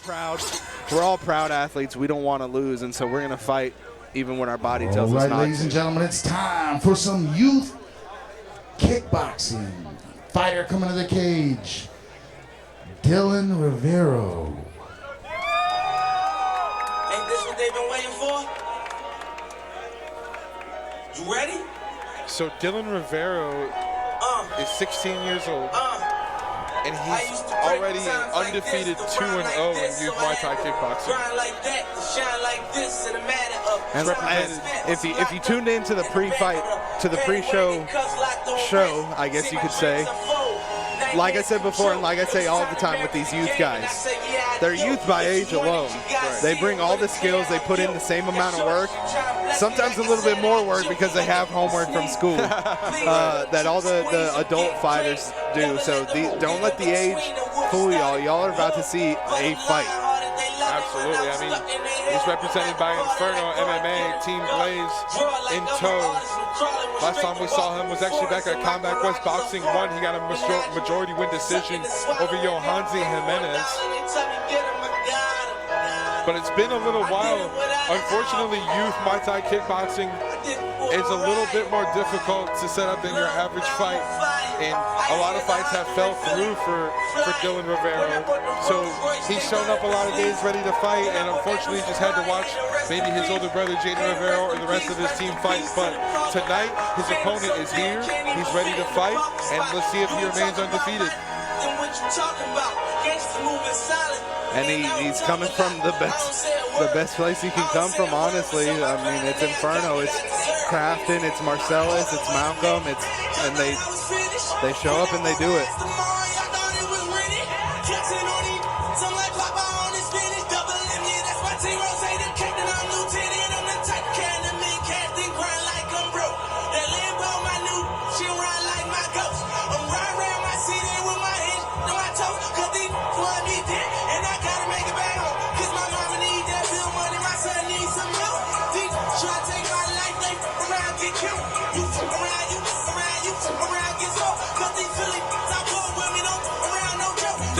proud. We're all proud athletes. We don't want to lose, and so we're going to fight even when our body tells us not to. All right, ladies and gentlemen, it's time for some youth kickboxing. Fighter coming to the cage, Dylan Rivero. Ain't this what they've been waiting for? You ready? So Dylan Rivero is 16 years old, and he's already undefeated 2-0 in youth Muay Thai kickboxing. And if you tuned into the pre-fight, to the pre-show show, I guess you could say, like I said before, and like I say all the time with these youth guys, they're youth by age alone. They bring all the skills, they put in the same amount of work, sometimes a little bit more work because they have homework from school that all the adult fighters do. So don't let the age fool y'all. Y'all are about to see a fight. Absolutely. I mean, he's represented by Inferno MMA, Team Blaze in tow. Last time we saw him was actually back at Combat Quest Boxing 1. He got a majority win decision over Johansi Jimenez. But it's been a little while. Unfortunately, youth Muay Thai kickboxing is a little bit more difficult to set up than your average fight. And a lot of fights have fell through for Dylan Rivero. So he's shown up a lot of days ready to fight, and unfortunately just had to watch maybe his older brother Jaden Rivero or the rest of his team fight. But tonight, his opponent is here. He's ready to fight, and let's see if he remains undefeated. And he's coming from the best place he can come from, honestly. I mean, it's Inferno, it's Crafton, it's Marcellus, it's Malcolm, and they show up and they do it.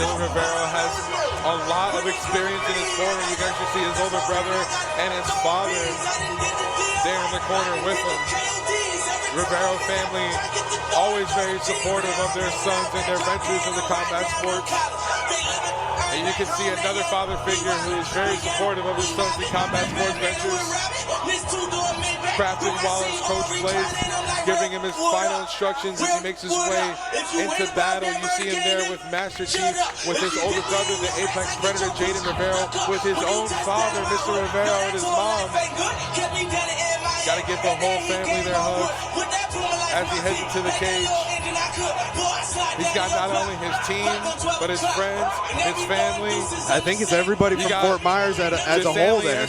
Dylan Rivero has a lot of experience in his corner. You can actually see his older brother and his father there in the corner with him. Rivero family always very supportive of their sons and their ventures in the combat sports. And you can see another father figure who is very supportive of his sons in combat sports ventures. Crafton Wallace, Coach Blaze, giving him his final instructions as he makes his way into battle. You see him there with Master Chief, with his older brother, the Apex Predator, Jaden Rivero, with his own father, Mr. Rivero, and his mom. Got to give the whole family their hug as he heads into the cage. He's got not only his team, but his friends, his family. I think it's everybody from Fort Myers as a whole there.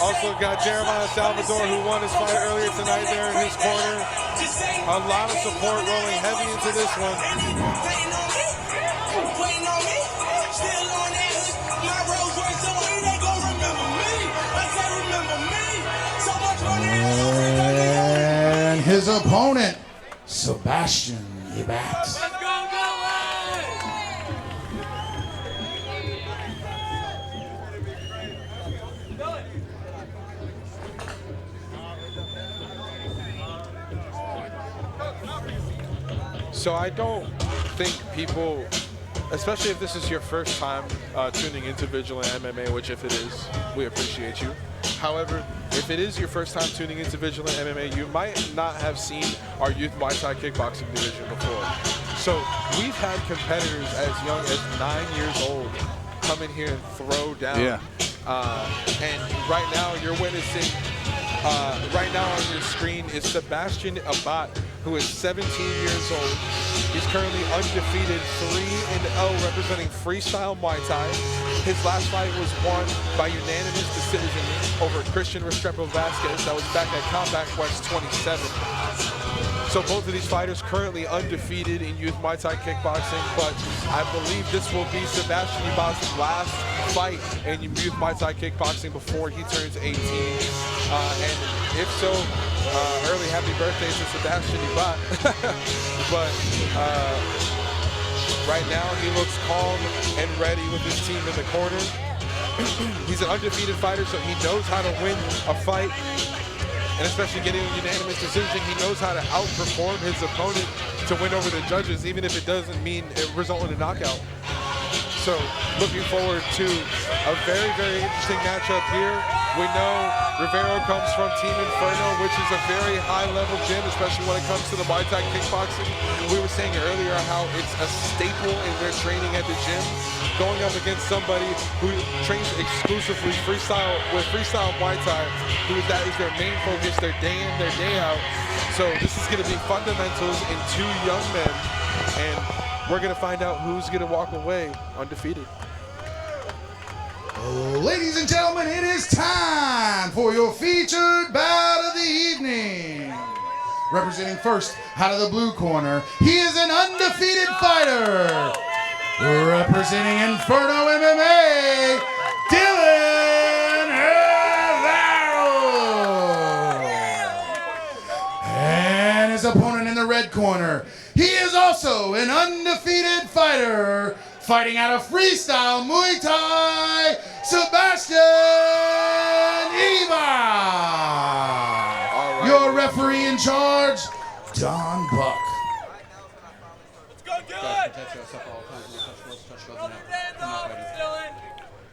Also got Jeremiah Salvador, who won his fight earlier tonight there in his corner. A lot of support rolling heavy into this one. And his opponent, Sebastian Ebat. So I don't think people, especially if this is your first time tuning into Vigilant MMA, which if it is, we appreciate you. However, if it is your first time tuning into Vigilant MMA, you might not have seen our youth Muay Thai kickboxing division before. So we've had competitors as young as 9 years old come in here and throw down. Yeah. And right now you're witnessing, right now on your screen is Sebastian Ebat, who is 17 years old. He's currently undefeated, 3-0, representing freestyle Muay Thai. His last fight was won by unanimous decision over Christian Restrepo Vasquez. That was back at Combat Quest 27. So both of these fighters currently undefeated in youth Muay Thai kickboxing, but I believe this will be Sebastian Ebat's last fight in youth Muay Thai kickboxing before he turns 18. And if so, early happy birthday to Sebastian Ebat. But Right now, he looks calm and ready with his team in the corner. He's an undefeated fighter, so he knows how to win a fight. And especially getting a unanimous decision, he knows how to outperform his opponent to win over the judges, even if it doesn't mean it result in a knockout. So looking forward to a very, very interesting matchup here. We know Rivero comes from Team Inferno, which is a very high-level gym, especially when it comes to the Muay Thai kickboxing. We were saying earlier how it's a staple in their training at the gym. Going up against somebody who trains exclusively freestyle with freestyle Muay Thai, that is their main focus, their day in, their day out. So this is going to be fundamentals in two young men, and we're going to find out who's going to walk away undefeated. Ladies and gentlemen, it is time for your featured bout of the evening. Representing first out of the blue corner, he is an undefeated fighter. Representing Inferno MMA, Dylan Rivero. And his opponent in the red corner, he is also an undefeated fighter, fighting out of freestyle Muay Thai, Sebastian Ebat. All right. Your referee in charge, Don Buck.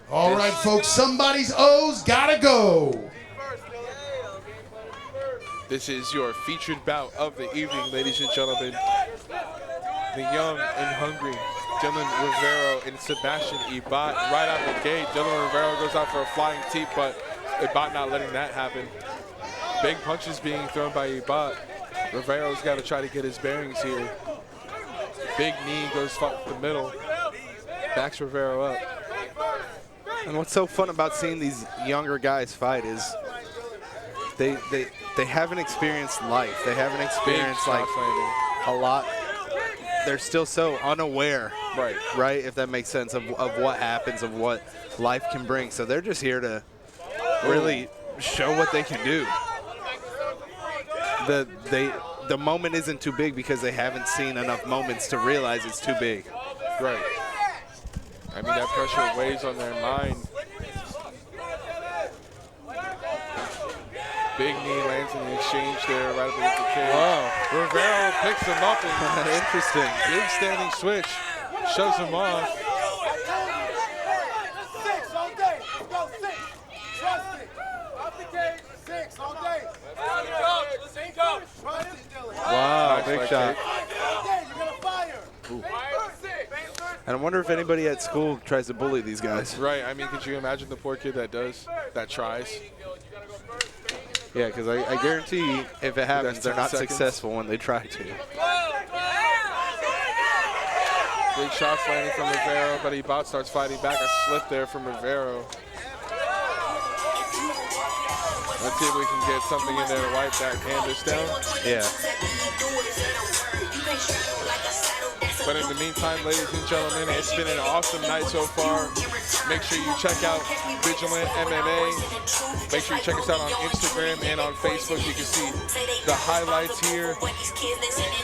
All right, folks, somebody's O's gotta go. This is your featured bout of the evening, ladies and gentlemen. The young and hungry Dylan Rivero and Sebastian Ebat. Right out the gate, Dylan Rivero goes out for a flying teep, but Ebat not letting that happen. Big punches being thrown by Ebat. Rivero's got to try to get his bearings here. Big knee goes up the middle, backs Rivero up. And what's so fun about seeing these younger guys fight is they haven't experienced life. They haven't experienced like a lot. They're still so unaware, right? If that makes sense, of what happens, of what life can bring. So they're just here to really show what they can do. The moment isn't too big because they haven't seen enough moments to realize it's too big. Right. I mean, that pressure weighs on their mind. Big knee lands in the exchange there right against the cage. Wow. Rivero picks him up and Interesting. big standing switch. Shoves him off. Six all day. Go six. Trust it. Up the cage. Six all day. Let's go. Trust it, Dylan. Wow, Nice big leg shot. kick. All day. You're going to fire. And I wonder if anybody at school tries to bully these guys. Right, I mean, could you imagine the poor kid that tries? Yeah, because I guarantee if it happens, they're 10 not seconds. successful when they try to. Big shots landing from Rivero, but Ebat starts fighting back. A slip there from Rivero. Let's see if we can get something in there to wipe that canvas down. Yeah. But in the meantime, ladies and gentlemen, it's been an awesome night so far. Make sure you check out Vigilant MMA. Make sure you check us out on Instagram and on Facebook. You can see the highlights here.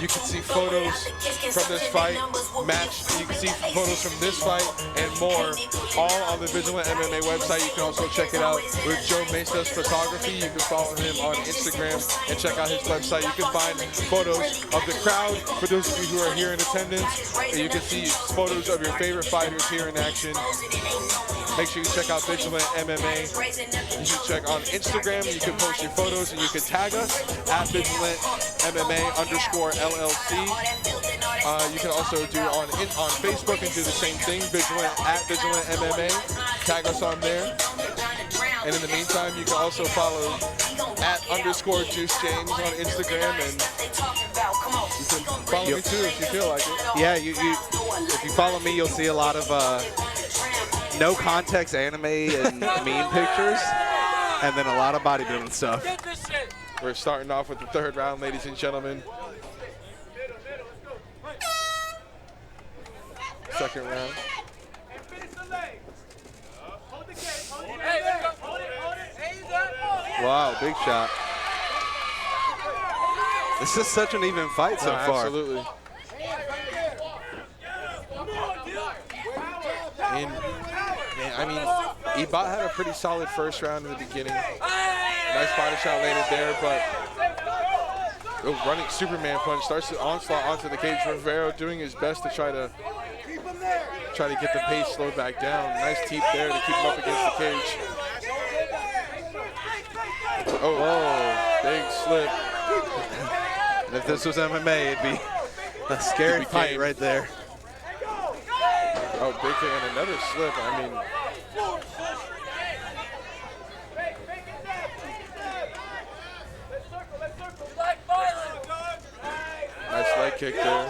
You can see photos from this fight match. You can see photos from this fight and more, all on the Vigilant MMA website. You can also check it out with Joe Mesa's Photography. You can follow him on Instagram and check out his website. You can find photos of the crowd for those of you who are here in attendance. And you can see photos of your favorite fighters here in action. Make sure you check out Vigilant MMA. You can check on Instagram. You can post your photos and you can tag us at Vigilant MMA_LLC. You can also do on Facebook and do the same thing, at Vigilant MMA. Tag us on there. And in the meantime, you can also follow at _Juice James on Instagram, and you can follow me too if you feel like it. Yeah, if you follow me, you'll see a lot of no context anime and meme pictures, and then a lot of bodybuilding stuff. We're starting off with the third round, ladies and gentlemen. Second round. Wow, big shot. This is such an even fight so far. Absolutely. And, man, I mean, Ebat had a pretty solid first round in the beginning. Nice body shot landed there, but running Superman punch starts the onslaught onto the cage. Rivero doing his best to try to get the pace slowed back down. Nice teep there to keep him up against the cage. Oh, whoa, big slip. And if this was MMA, it'd be a scary fight right there. Oh, big thing and another slip. I mean, nice leg kick there.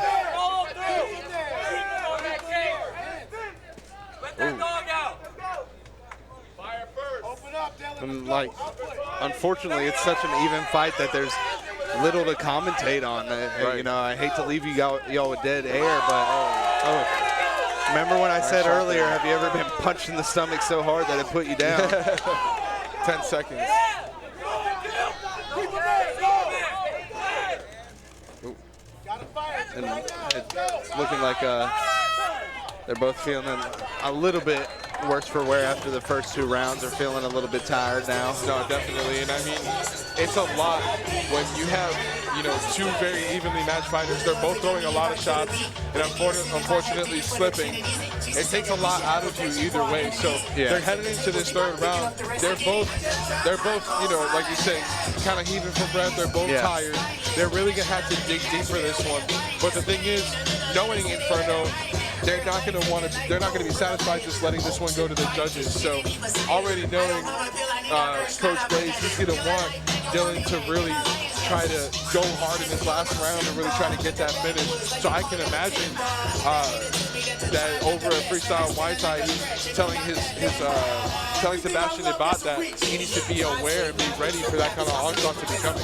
And like, unfortunately, it's such an even fight that there's little to commentate on. Right. You know, I hate to leave y'all with dead air, but remember when I said earlier, have you ever been punched in the stomach so hard that it put you down? 10 seconds. And it's looking like they're both feeling a little bit worse for wear after the first 2 rounds. They're feeling a little bit tired now. No, definitely. And I mean, it's a lot when you have, you know, 2 very evenly matched fighters. They're both throwing a lot of shots and unfortunately slipping. It takes a lot out of you either way. So they're heading into this 3rd round. They're both, you know, like you say, kind of heaving for breath. They're both tired. They're really gonna have to dig deep for this one. But the thing is, knowing Inferno, they're not gonna be satisfied just letting this one go to the judges. So already knowing Coach Blaze, he's gonna want Dylan to really try to go hard in this last round and really try to get that finish. So I can imagine that over a freestyle Muay Thai, he's telling telling Sebastian Ebat that he needs to be aware and be ready for that kind of onslaught to be coming.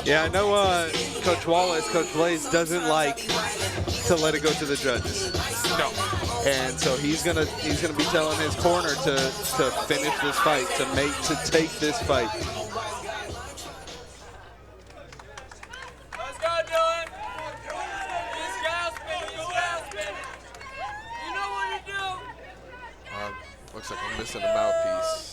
Yeah, I know Coach Wallace, Coach Blaze doesn't like to let it go to the judges. No. And so he's gonna be telling his corner to finish this fight, to take this fight. Let's go, Dylan. Just gasping. You know what you do. Looks like I'm missing a mouthpiece.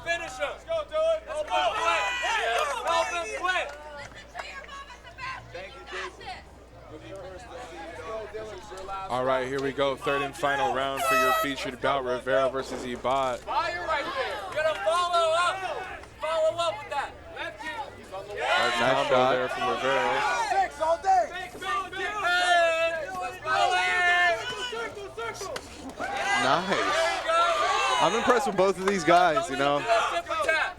Finish him. Let's go, Dylan. Help him quit. Help him quit. Thank you, All right, here we go. 3rd and final round for your featured bout, Rivero versus Ebat. Fire right there. You're going to follow up. Follow up with that. Left kick. He's on the wall. Nice shot there from Rivero. 6 all day. Let's go. Nice. I'm impressed with both of these guys, you know.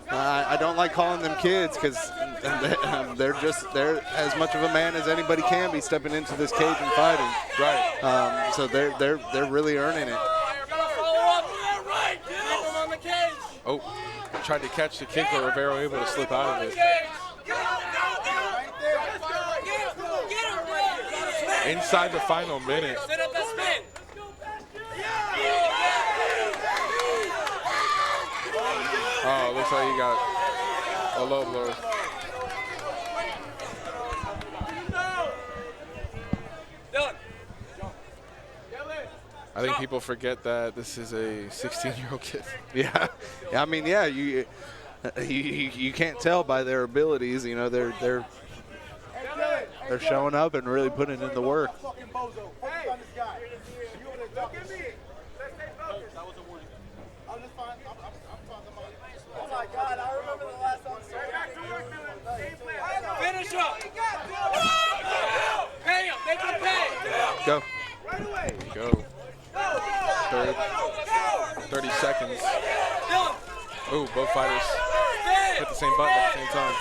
I don't like calling them kids because they're as much of a man as anybody can be stepping into this cage and fighting. Right. So they're really earning it. Oh, tried to catch the kick, but Rivero able to slip out of it. Inside the final minute. Oh, looks like he got a low blow. I think people forget that this is a 16-year-old kid. Yeah, I mean, yeah, you can't tell by their abilities. You know, they're showing up and really putting in the work. Finish up. Pay him. Make him pay. Go. There you go. 30 seconds. Oh, both fighters hit the same button at the same time.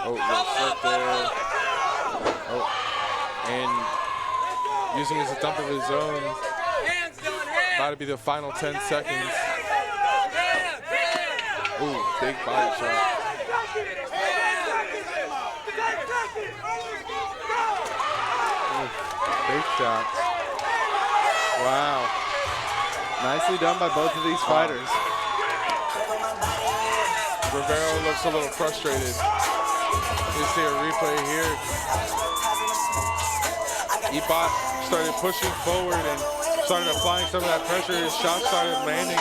Oh, little slip there. Oh, and using as a dump of his own. About to be the final 10 seconds. Ooh, big body shot. Big shots. Wow. Nicely done by both of these fighters. Rivero looks a little frustrated. You see a replay here. Ebat started pushing forward and started applying some of that pressure. His shots started landing.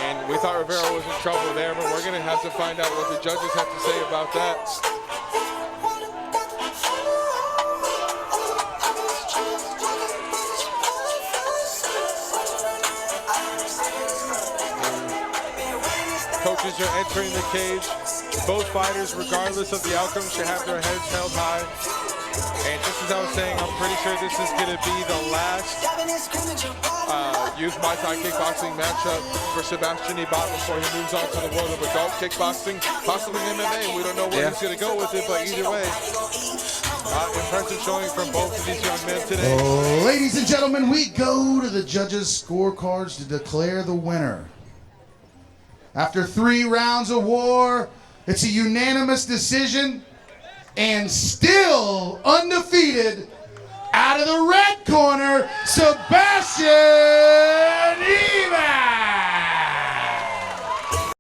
And we thought Rivero was in trouble there, but we're going to have to find out what the judges have to say about that. Coaches are entering the cage. Both fighters, regardless of the outcome, should have their heads held high. And just as I was saying, I'm pretty sure this is going to be the last youth Muay Thai kickboxing matchup for Sebastian Ebat before he moves on to the world of adult kickboxing, possibly MMA. We don't know where he's going to go with it, but either way, impressive showing from both of these young men today. Ladies and gentlemen, we go to the judges' scorecards to declare the winner. After 3 rounds of war, it's a unanimous decision, and still undefeated, out of the red corner, Sebastian